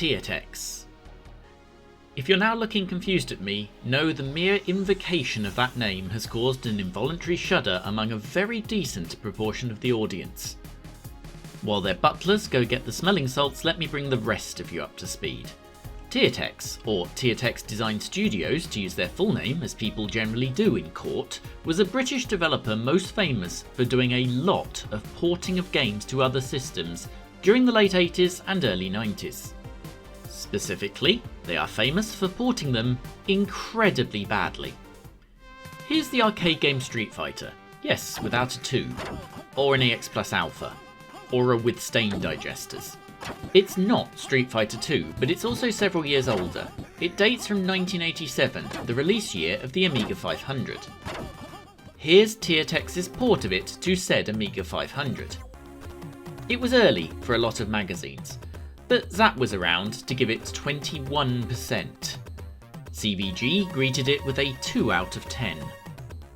Tiertex. If you're now looking confused at me, know the mere invocation of that name has caused an involuntary shudder among a very decent proportion of the audience. While their butlers go get the smelling salts, let me bring the rest of you up to speed. Tiertex, or Tiertex Design Studios to use their full name as people generally do in court, was a British developer most famous for doing a lot of porting of games to other systems during the late 80s and early 90s. Specifically, they are famous for porting them incredibly badly. Here's the arcade game Street Fighter, yes, without a 2, or an EX Plus Alpha, or a with stain digesters. It's not Street Fighter 2, but it's also several years older. It dates from 1987, the release year of the Amiga 500. Here's Tiertex's port of it to said Amiga 500. It was early for a lot of magazines, but Zap was around to give it 21%. CVG greeted it with a 2 out of 10.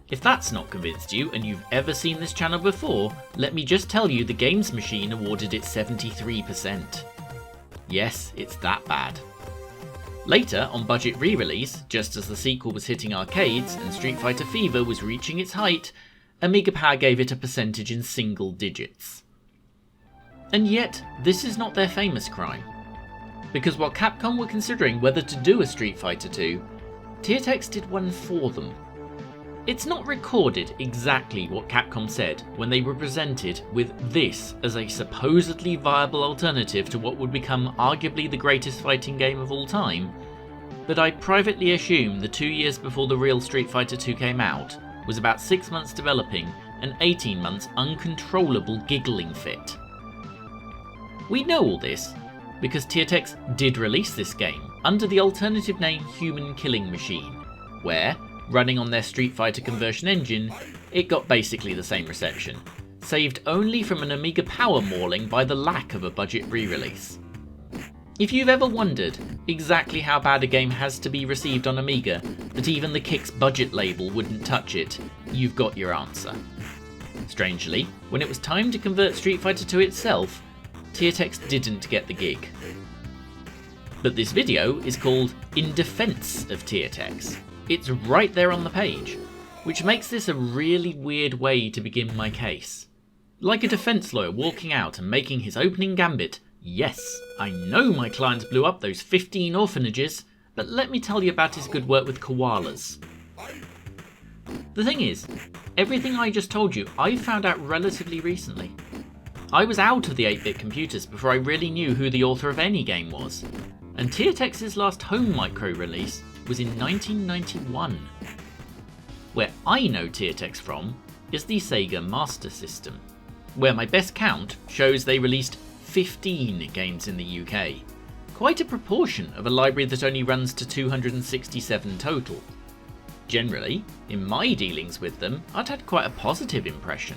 If that's not convinced you and you've ever seen this channel before, let me just tell you the Games Machine awarded it 73%. Yes, it's that bad. Later, on budget re-release, just as the sequel was hitting arcades and Street Fighter Fever was reaching its height, Amiga Power gave it a percentage in single digits. And yet, this is not their famous crime. Because while Capcom were considering whether to do a Street Fighter 2, Tiertex did one for them. It's not recorded exactly what Capcom said when they were presented with this as a supposedly viable alternative to what would become arguably the greatest fighting game of all time, but I privately assume the 2 years before the real Street Fighter 2 came out was about 6 months developing and 18 months uncontrollable giggling fit. We know all this because Tiertex did release this game under the alternative name Human Killing Machine, where, running on their Street Fighter conversion engine, it got basically the same reception, saved only from an Amiga Power mauling by the lack of a budget re-release. If you've ever wondered exactly how bad a game has to be received on Amiga that even the Kicks budget label wouldn't touch it, you've got your answer. Strangely, when it was time to convert Street Fighter 2 itself, Tiertex didn't get the gig. But this video is called In Defense of Tiertex. It's right there on the page, which makes this a really weird way to begin my case. Like a defense lawyer walking out and making his opening gambit, yes, I know my clients blew up those 15 orphanages, but let me tell you about his good work with koalas. The thing is, everything I just told you I found out relatively recently. I was out of the 8-bit computers before I really knew who the author of any game was, and Tiertex's last home micro release was in 1991. Where I know Tiertex from is the Sega Master System, where my best count shows they released 15 games in the UK, quite a proportion of a library that only runs to 267 total. Generally, in my dealings with them, I'd had quite a positive impression.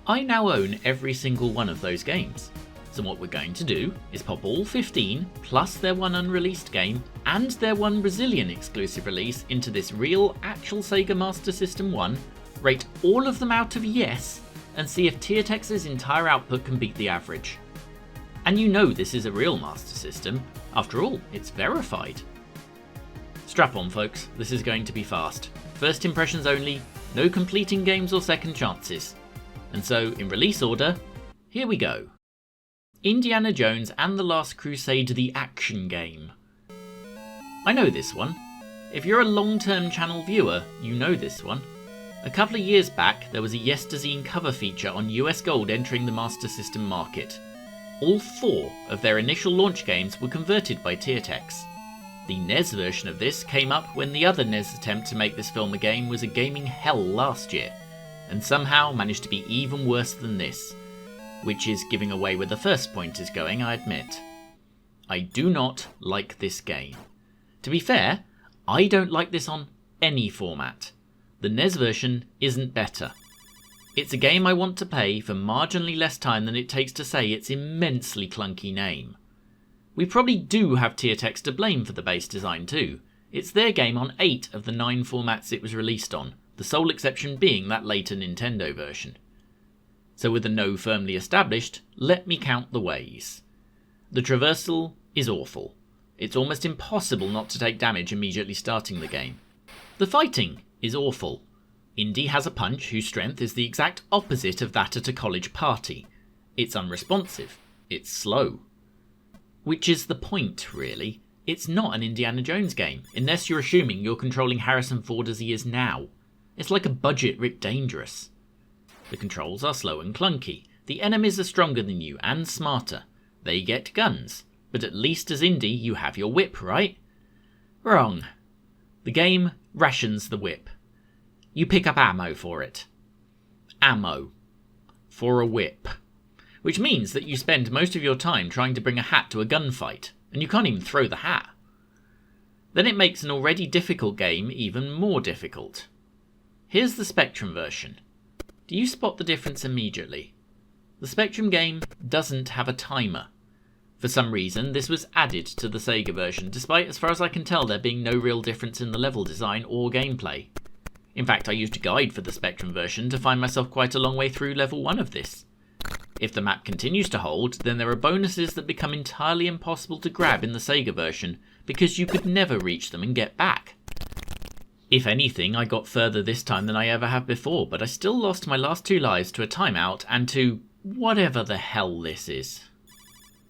I now own every single one of those games, so what we're going to do is pop all 15 plus their one unreleased game and their one Brazilian exclusive release into this real actual Sega Master System 1, rate all of them out of yes, and see if Tiertex's entire output can beat the average. And you know this is a real Master System, after all, it's verified. Strap on folks, this is going to be fast. First impressions only, no completing games or second chances. And so, in release order, here we go. Indiana Jones and the Last Crusade, the action game. I know this one. If you're a long-term channel viewer, you know this one. A couple of years back, there was a Yestazine cover feature on US Gold entering the Master System market. All 4 of their initial launch games were converted by Tiertex. The NES version of this came up when the other NES attempt to make this film a game was a gaming hell last year, and somehow managed to be even worse than this. Which is giving away where the first point is going, I admit. I do not like this game. To be fair, I don't like this on any format. The NES version isn't better. It's a game I want to play for marginally less time than it takes to say its immensely clunky name. We probably do have Tiertex to blame for the base design too. It's their game on 8 of the 9 formats it was released on, the sole exception being that later Nintendo version. So with a no firmly established, let me count the ways. The traversal is awful. It's almost impossible not to take damage immediately starting the game. The fighting is awful. Indy has a punch whose strength is the exact opposite of that at a college party. It's unresponsive. It's slow. Which is the point, really. It's not an Indiana Jones game, unless you're assuming you're controlling Harrison Ford as he is now. It's like a budget Rick Dangerous. The controls are slow and clunky. The enemies are stronger than you and smarter. They get guns, but at least as Indy you have your whip, right? Wrong. The game rations the whip. You pick up ammo for it. Ammo. For a whip. Which means that you spend most of your time trying to bring a hat to a gunfight, and you can't even throw the hat. Then it makes an already difficult game even more difficult. Here's the Spectrum version. Do you spot the difference immediately? The Spectrum game doesn't have a timer. For some reason, this was added to the Sega version, despite, as far as I can tell, there being no real difference in the level design or gameplay. In fact, I used a guide for the Spectrum version to find myself quite a long way through level 1 of this. If the map continues to hold, then there are bonuses that become entirely impossible to grab in the Sega version, because you could never reach them and get back. If anything, I got further this time than I ever have before, but I still lost my last 2 lives to a timeout and to whatever the hell this is.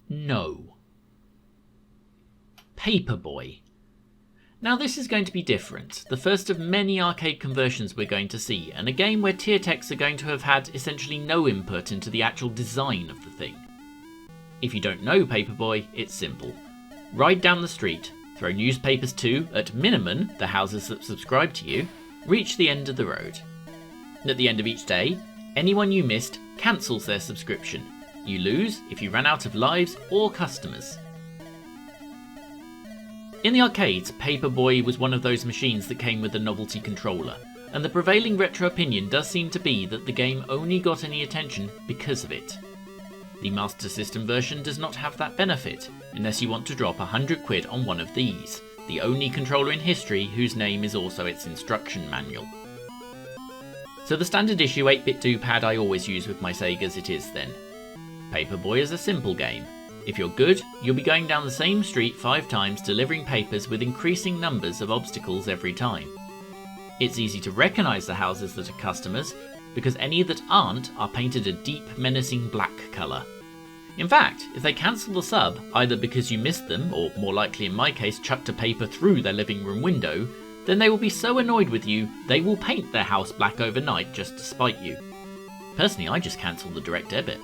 No. PaperBoy. Now this is going to be different, the first of many arcade conversions we're going to see, and a game where Tiertex are going to have had essentially no input into the actual design of the thing. If you don't know PaperBoy, it's simple. Ride down the street, throw newspapers to, at minimum, the houses that subscribe to you, reach the end of the road. At the end of each day, anyone you missed cancels their subscription. You lose if you run out of lives or customers. In the arcades, PaperBoy was one of those machines that came with a novelty controller, and the prevailing retro opinion does seem to be that the game only got any attention because of it. The Master System version does not have that benefit, unless you want to drop £100 on one of these, the only controller in history whose name is also its instruction manual. So the standard issue 8-bit do-pad I always use with my Segas it is then. PaperBoy is a simple game. If you're good, you'll be going down the same street 5 times delivering papers with increasing numbers of obstacles every time. It's easy to recognise the houses that are customers, because any that aren't are painted a deep, menacing black colour. In fact, if they cancel the sub, either because you missed them, or more likely in my case chucked a paper through their living room window, then they will be so annoyed with you, they will paint their house black overnight just to spite you. Personally, I just cancel the direct debit.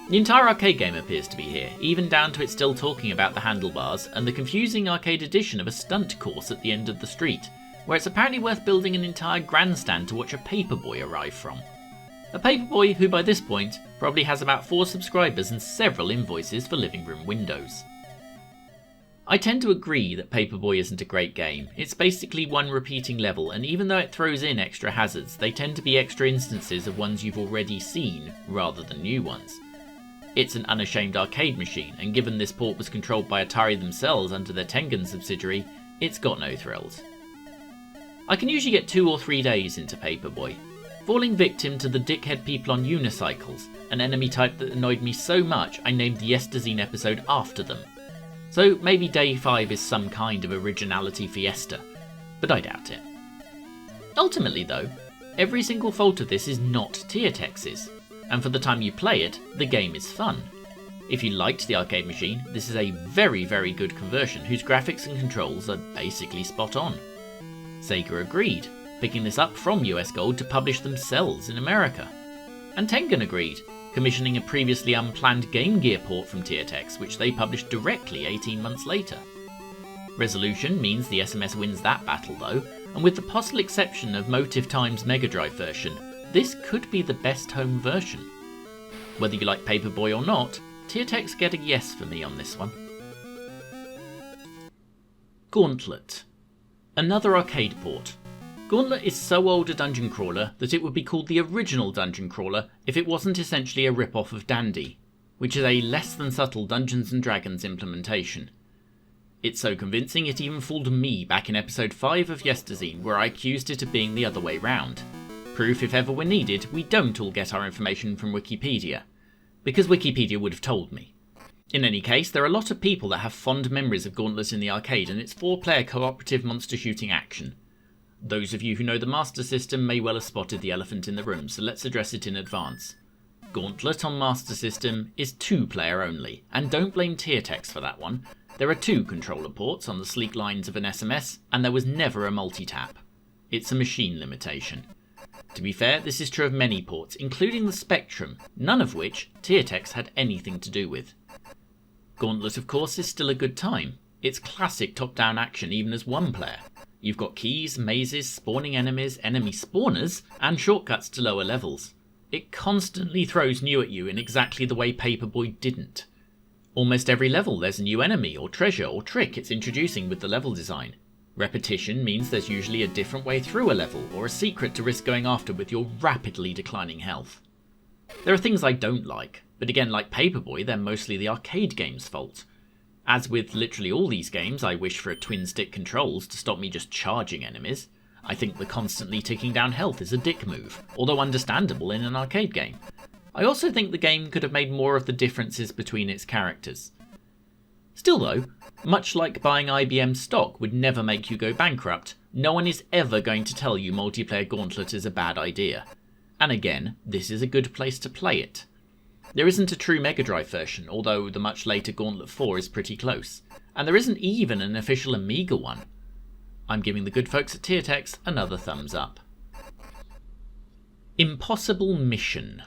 The entire arcade game appears to be here, even down to it still talking about the handlebars and the confusing arcade edition of a stunt course at the end of the street, where it's apparently worth building an entire grandstand to watch a PaperBoy arrive from. A PaperBoy who by this point probably has about 4 subscribers and several invoices for living room windows. I tend to agree that PaperBoy isn't a great game. It's basically one repeating level, and even though it throws in extra hazards, they tend to be extra instances of ones you've already seen, rather than new ones. It's an unashamed arcade machine, and given this port was controlled by Atari themselves under their Tengen subsidiary, it's got no thrills. I can usually get 2 or 3 days into PaperBoy, falling victim to the dickhead people on unicycles, an enemy type that annoyed me so much I named the Yesterzine episode after them. So maybe day 5 is some kind of originality fiesta, but I doubt it. Ultimately though, every single fault of this is not Tiertex's, and for the time you play it, the game is fun. If you liked the arcade machine, this is a very, very good conversion whose graphics and controls are basically spot on. Sega agreed, picking this up from US Gold to publish themselves in America. And Tengen agreed, commissioning a previously unplanned Game Gear port from Tiertex, which they published directly 18 months later. Resolution means the SMS wins that battle though, and with the possible exception of Motive Time's Mega Drive version, this could be the best home version. Whether you like PaperBoy or not, Tiertex get a yes for me on this one. Gauntlet. Another arcade port. Gauntlet is so old a dungeon crawler that it would be called the original dungeon crawler if it wasn't essentially a rip-off of Dandy, which is a less than subtle Dungeons & Dragons implementation. It's so convincing it even fooled me back in episode 5 of Yesterzine, where I accused it of being the other way round. Proof if ever we're needed, we don't all get our information from Wikipedia, because Wikipedia would have told me. In any case, there are a lot of people that have fond memories of Gauntlet in the arcade and its 4-player cooperative monster shooting action. Those of you who know the Master System may well have spotted the elephant in the room, so let's address it in advance. Gauntlet on Master System is 2-player only, and don't blame Tiertex for that one. There are 2 controller ports on the sleek lines of an SMS, and there was never a multi-tap. It's a machine limitation. To be fair, this is true of many ports, including the Spectrum, none of which Tiertex had anything to do with. Gauntlet, of course, is still a good time. It's classic top-down action even as 1-player. You've got keys, mazes, spawning enemies, enemy spawners, and shortcuts to lower levels. It constantly throws new at you in exactly the way PaperBoy didn't. Almost every level there's a new enemy or treasure or trick it's introducing with the level design. Repetition means there's usually a different way through a level or a secret to risk going after with your rapidly declining health. There are things I don't like, but again, like PaperBoy, they're mostly the arcade game's fault. As with literally all these games, I wish for a twin-stick controls to stop me just charging enemies. I think the constantly ticking down health is a dick move, although understandable in an arcade game. I also think the game could have made more of the differences between its characters. Still though, much like buying IBM stock would never make you go bankrupt, no one is ever going to tell you multiplayer Gauntlet is a bad idea. And again, this is a good place to play it. There isn't a true Mega Drive version, although the much later Gauntlet 4 is pretty close, and there isn't even an official Amiga one. I'm giving the good folks at Tiertex another thumbs up. Impossible Mission.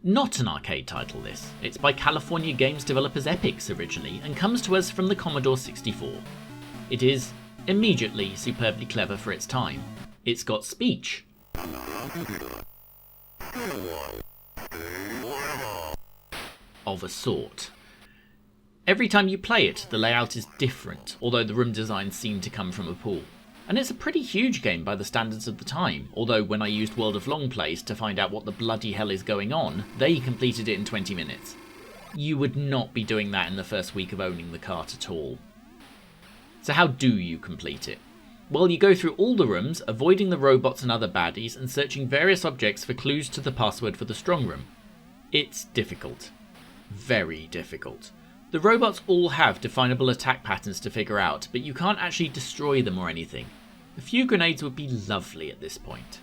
Not an arcade title this, it's by California games developers Epix originally, and comes to us from the Commodore 64. It is immediately superbly clever for its time. It's got speech. Of a sort. Every time you play it, the layout is different, although the room designs seem to come from a pool. And it's a pretty huge game by the standards of the time, although when I used World of Long Plays to find out what the bloody hell is going on, they completed it in 20 minutes. You would not be doing that in the first week of owning the cart at all. So how do you complete it? Well, you go through all the rooms, avoiding the robots and other baddies, and searching various objects for clues to the password for the strong room. It's difficult. Very difficult. The robots all have definable attack patterns to figure out, but you can't actually destroy them or anything. A few grenades would be lovely at this point.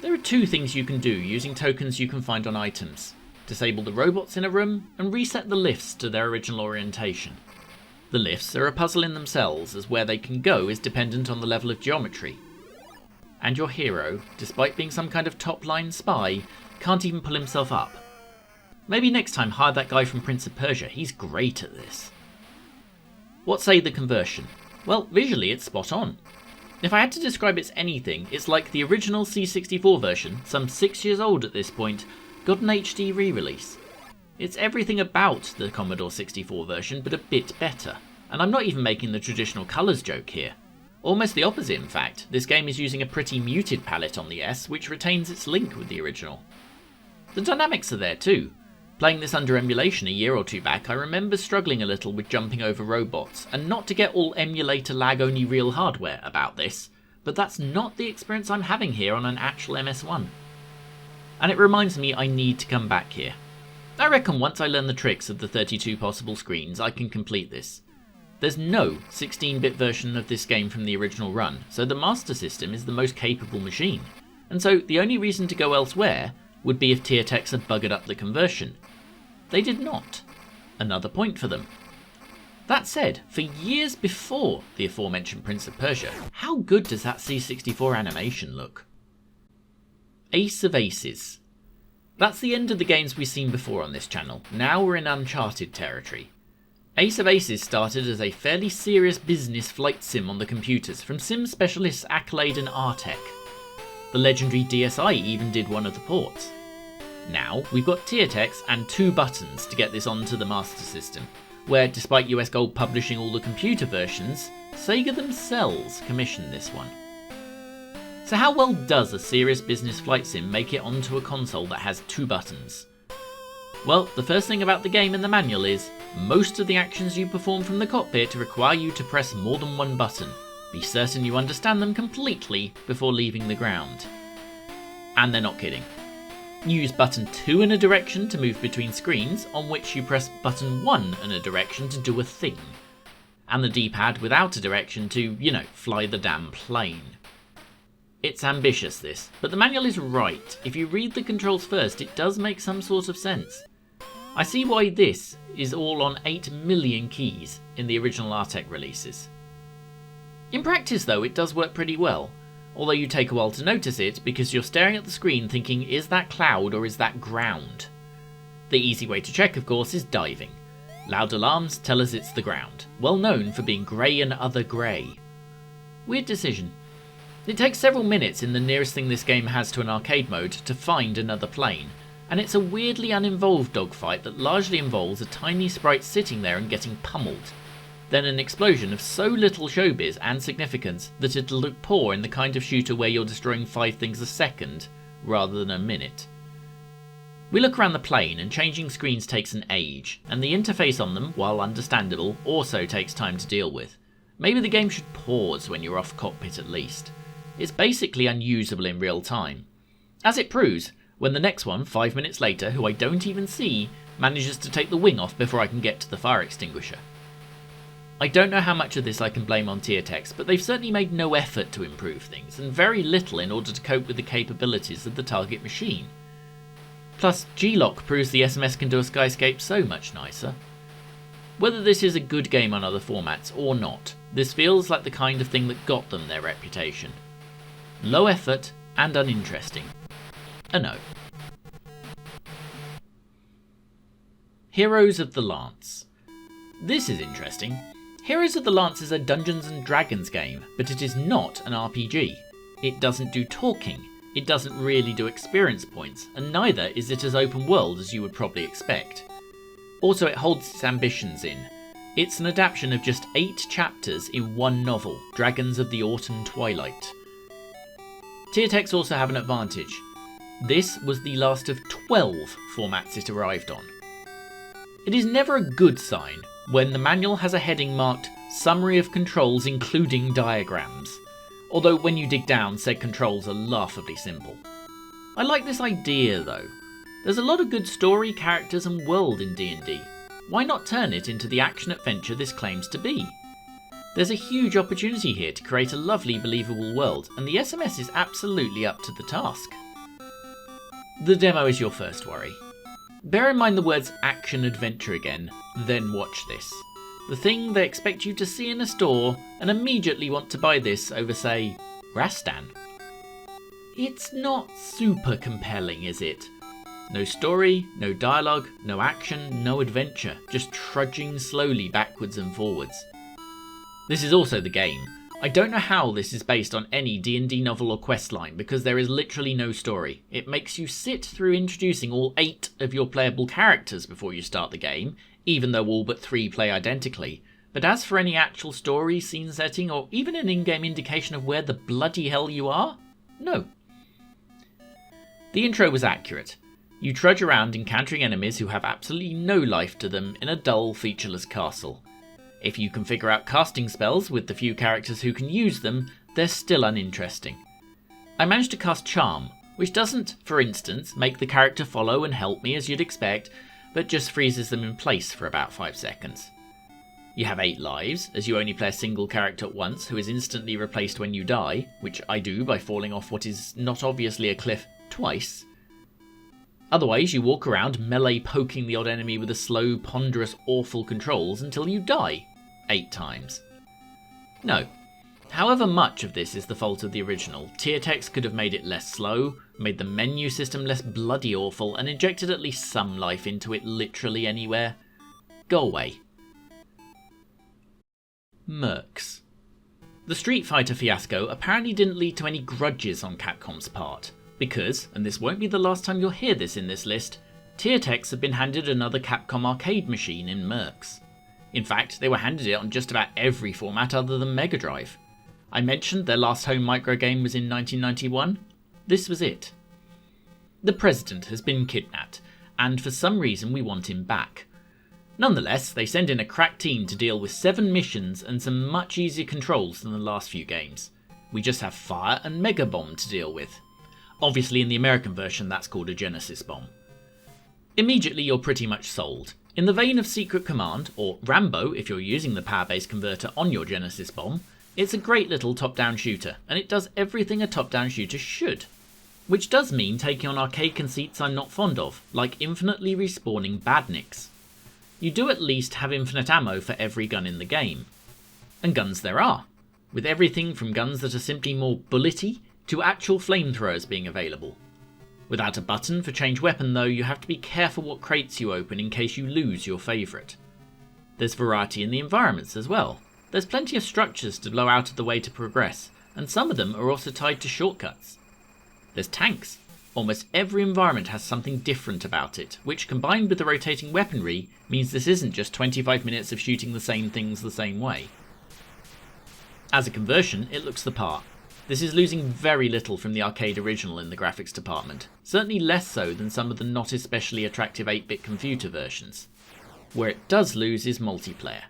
There are 2 things you can do using tokens you can find on items. Disable the robots in a room, and reset the lifts to their original orientation. The lifts are a puzzle in themselves, as where they can go is dependent on the level of geometry. And your hero, despite being some kind of top-line spy, can't even pull himself up. Maybe next time hire that guy from Prince of Persia, he's great at this. What say the conversion? Well, visually it's spot on. If I had to describe it as anything, it's like the original C64 version, some 6 years old at this point, got an HD re-release. It's everything about the Commodore 64 version, but a bit better. And I'm not even making the traditional colours joke here. Almost the opposite, in fact. This game is using a pretty muted palette on the S, which retains its link with the original. The dynamics are there too. Playing this under emulation a year or 2 back, I remember struggling a little with jumping over robots, and not to get all emulator lag only real hardware about this, but that's not the experience I'm having here on an actual MS1. And it reminds me I need to come back here. I reckon once I learn the tricks of the 32 possible screens, I can complete this. There's no 16-bit version of this game from the original run, so the Master System is the most capable machine, and so the only reason to go elsewhere would be if Tiertex had buggered up the conversion. They did not. Another point for them. That said, for years before the aforementioned Prince of Persia, how good does that C64 animation look? Ace of Aces. That's the end of the games we've seen before on this channel. Now we're in uncharted territory. Ace of Aces started as a fairly serious business flight sim on the computers from sim specialists Accolade and Artec. The legendary DSi even did one of the ports. Now, we've got Tiertex and 2 buttons to get this onto the Master System, where despite US Gold publishing all the computer versions, Sega themselves commissioned this one. So how well does a serious business flight sim make it onto a console that has 2 buttons? Well, the first thing about the game in the manual is, most of the actions you perform from the cockpit require you to press more than 1 button. Be certain you understand them completely before leaving the ground. And they're not kidding. Use button 2 in a direction to move between screens, on which you press button 1 in a direction to do a thing. And the D-pad without a direction to, fly the damn plane. It's ambitious this, but the manual is right. If you read the controls first, it does make some sort of sense. I see why this is all on 8 million keys in the original Artec releases. In practice though, it does work pretty well, although you take a while to notice it because you're staring at the screen thinking, is that cloud or is that ground? The easy way to check, of course, is diving. Loud alarms tell us it's the ground, well known for being grey and other grey. Weird decision. It takes several minutes in the nearest thing this game has to an arcade mode to find another plane, and it's a weirdly uninvolved dogfight that largely involves a tiny sprite sitting there and getting pummeled. Then an explosion of so little showbiz and significance that it'll look poor in the kind of shooter where you're destroying 5 things a second rather than a minute. We look around the plane and changing screens takes an age, and the interface on them, while understandable, also takes time to deal with. Maybe the game should pause when you're off cockpit at least. It's basically unusable in real time. As it proves, when the next one, 5 minutes later, who I don't even see, manages to take the wing off before I can get to the fire extinguisher. I don't know how much of this I can blame on Tiertex, but they've certainly made no effort to improve things, and very little in order to cope with the capabilities of the target machine. Plus, G-Lock proves the SMS can do a skyscape so much nicer. Whether this is a good game on other formats or not, this feels like the kind of thing that got them their reputation. Low effort and uninteresting. A no. Heroes of the Lance. This is interesting. Heroes of the Lance is a Dungeons and Dragons game, but it is not an RPG. It doesn't do talking, it doesn't really do experience points, and neither is it as open world as you would probably expect. Also, it holds its ambitions in. It's an adaptation of just 8 chapters in one novel, Dragons of the Autumn Twilight. Tiertex also have an advantage. This was the last of 12 formats it arrived on. It is never a good sign when the manual has a heading marked Summary of Controls including Diagrams, although when you dig down said controls are laughably simple. I like this idea though. There's a lot of good story, characters and world in D&D. Why not turn it into the action-adventure this claims to be? There's a huge opportunity here to create a lovely, believable world, and the SMS is absolutely up to the task. The demo is your first worry. Bear in mind the words action-adventure again, then watch this. The thing they expect you to see in a store and immediately want to buy this over, say, Rastan. It's not super compelling, is it? No story, no dialogue, no action, no adventure, just trudging slowly backwards and forwards. This is also the game. I don't know how this is based on any D&D novel or questline because there is literally no story. It makes you sit through introducing all 8 of your playable characters before you start the game, even though all but 3 play identically. But as for any actual story, scene setting, or even an in-game indication of where the bloody hell you are, no. The intro was accurate. You trudge around encountering enemies who have absolutely no life to them in a dull, featureless castle. If you can figure out casting spells with the few characters who can use them, they're still uninteresting. I managed to cast Charm, which doesn't, for instance, make the character follow and help me as you'd expect, but just freezes them in place for about 5 seconds. You have 8 lives, as you only play a single character at once who is instantly replaced when you die, which I do by falling off what is not obviously a cliff twice. Otherwise, you walk around melee poking the odd enemy with the slow, ponderous, awful controls until you die 8 times. No. However much of this is the fault of the original, Tiertex could have made it less slow, made the menu system less bloody awful, and injected at least some life into it literally anywhere. Go away. Mercs. The Street Fighter fiasco apparently didn't lead to any grudges on Capcom's part. Because, and this won't be the last time you'll hear this in this list, Tiertex have been handed another Capcom arcade machine in Mercs. In fact, they were handed it on just about every format other than Mega Drive. I mentioned their last home micro game was in 1991. This was it. The president has been kidnapped, and for some reason we want him back. Nonetheless, they send in a crack team to deal with 7 missions and some much easier controls than the last few games. We just have fire and Mega Bomb to deal with. Obviously in the American version that's called a Genesis bomb. Immediately you're pretty much sold. In the vein of Secret Command, or Rambo if you're using the power-based converter on your Genesis bomb, it's a great little top-down shooter, and it does everything a top-down shooter should. Which does mean taking on arcade conceits I'm not fond of, like infinitely respawning badniks. You do at least have infinite ammo for every gun in the game. And guns there are, with everything from guns that are simply more bullety to actual flamethrowers being available. Without a button for change weapon though, you have to be careful what crates you open in case you lose your favourite. There's variety in the environments as well. There's plenty of structures to blow out of the way to progress, and some of them are also tied to shortcuts. There's tanks. Almost every environment has something different about it, which combined with the rotating weaponry means this isn't just 25 minutes of shooting the same things the same way. As a conversion, it looks the part. This is losing very little from the arcade original in the graphics department, certainly less so than some of the not especially attractive 8-bit computer versions. Where it does lose is multiplayer.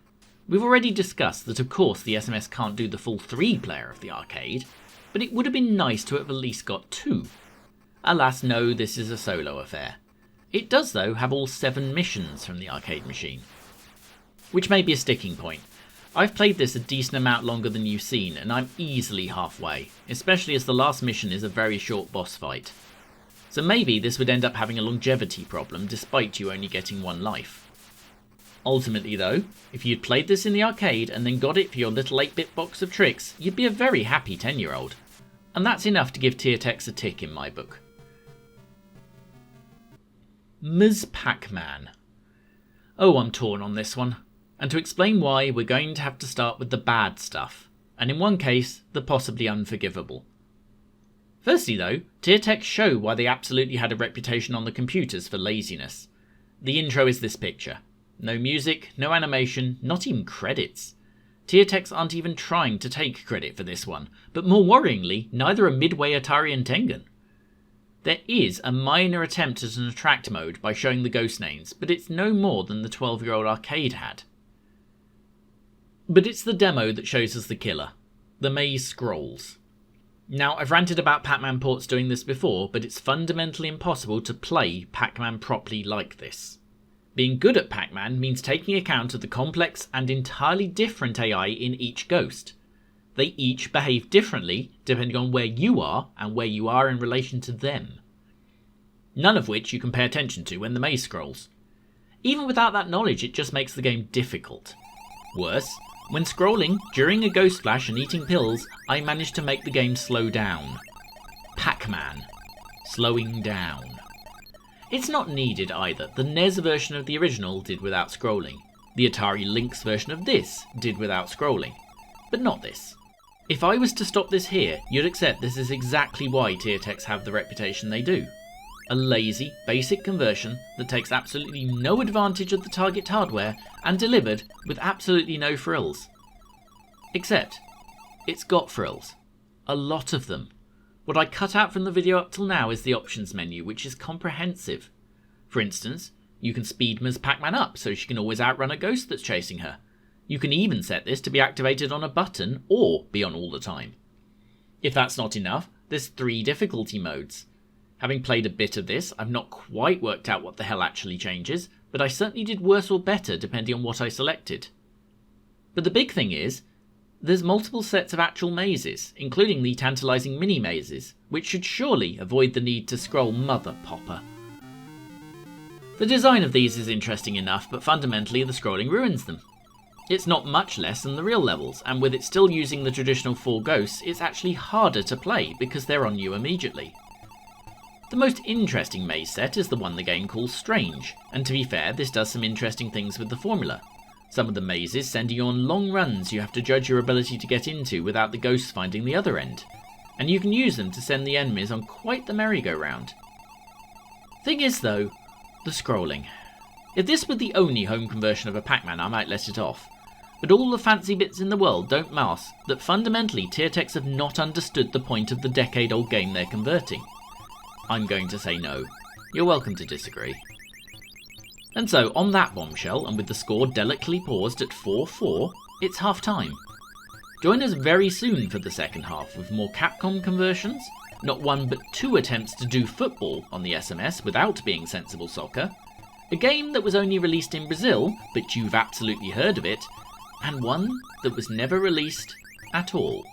We've already discussed that of course the SMS can't do the full 3-player of the arcade, but it would have been nice to have at least got 2. Alas no, this is a solo affair. It does though have all 7 missions from the arcade machine. Which may be a sticking point. I've played this a decent amount longer than you've seen, and I'm easily halfway, especially as the last mission is a very short boss fight. So maybe this would end up having a longevity problem despite you only getting 1 life. Ultimately though, if you'd played this in the arcade and then got it for your little 8-bit box of tricks, you'd be a very happy 10-year-old. And that's enough to give Tiertex a tick in my book. Ms. Pac-Man. Oh, I'm torn on this one. And to explain why, we're going to have to start with the bad stuff, and in one case, the possibly unforgivable. Firstly though, Tiertex show why they absolutely had a reputation on the computers for laziness. The intro is this picture. No music, no animation, not even credits. Tiertex aren't even trying to take credit for this one, but more worryingly, neither are Midway, Atari and Tengen. There is a minor attempt at an attract mode by showing the ghost names, but it's no more than the 12-year-old arcade had. But it's the demo that shows us the killer, the maze scrolls. Now, I've ranted about Pac-Man ports doing this before, but it's fundamentally impossible to play Pac-Man properly like this. Being good at Pac-Man means taking account of the complex and entirely different AI in each ghost. They each behave differently depending on where you are and where you are in relation to them. None of which you can pay attention to when the maze scrolls. Even without that knowledge, it just makes the game difficult. Worse, when scrolling during a ghost flash and eating pills, I managed to make the game slow down. Pac-Man. Slowing down. It's not needed either. The NES version of the original did without scrolling. The Atari Lynx version of this did without scrolling. But not this. If I was to stop this here, you'd accept this is exactly why Tiertex have the reputation they do. A lazy, basic conversion that takes absolutely no advantage of the target hardware and delivered with absolutely no frills. Except, it's got frills. A lot of them. What I cut out from the video up till now is the options menu, which is comprehensive. For instance, you can speed Ms. Pac-Man up so she can always outrun a ghost that's chasing her. You can even set this to be activated on a button or be on all the time. If that's not enough, there's 3 difficulty modes. Having played a bit of this, I've not quite worked out what the hell actually changes, but I certainly did worse or better depending on what I selected. But the big thing is, there's multiple sets of actual mazes, including the tantalising mini-mazes, which should surely avoid the need to scroll Mother Popper. The design of these is interesting enough, but fundamentally the scrolling ruins them. It's not much less than the real levels, and with it still using the traditional 4 ghosts, it's actually harder to play because they're on you immediately. The most interesting maze set is the one the game calls Strange, and to be fair, this does some interesting things with the formula. Some of the mazes send you on long runs you have to judge your ability to get into without the ghosts finding the other end, and you can use them to send the enemies on quite the merry-go-round. Thing is though, the scrolling. If this were the only home conversion of a Pac-Man, I might let it off. But all the fancy bits in the world don't mask that fundamentally Tiertex have not understood the point of the decade-old game they're converting. I'm going to say no. You're welcome to disagree. And so, on that bombshell, and with the score delicately paused at 4-4, it's half time. Join us very soon for the second half with more Capcom conversions, not one but two attempts to do football on the SMS without being sensible soccer, a game that was only released in Brazil, but you've absolutely heard of it, and one that was never released at all.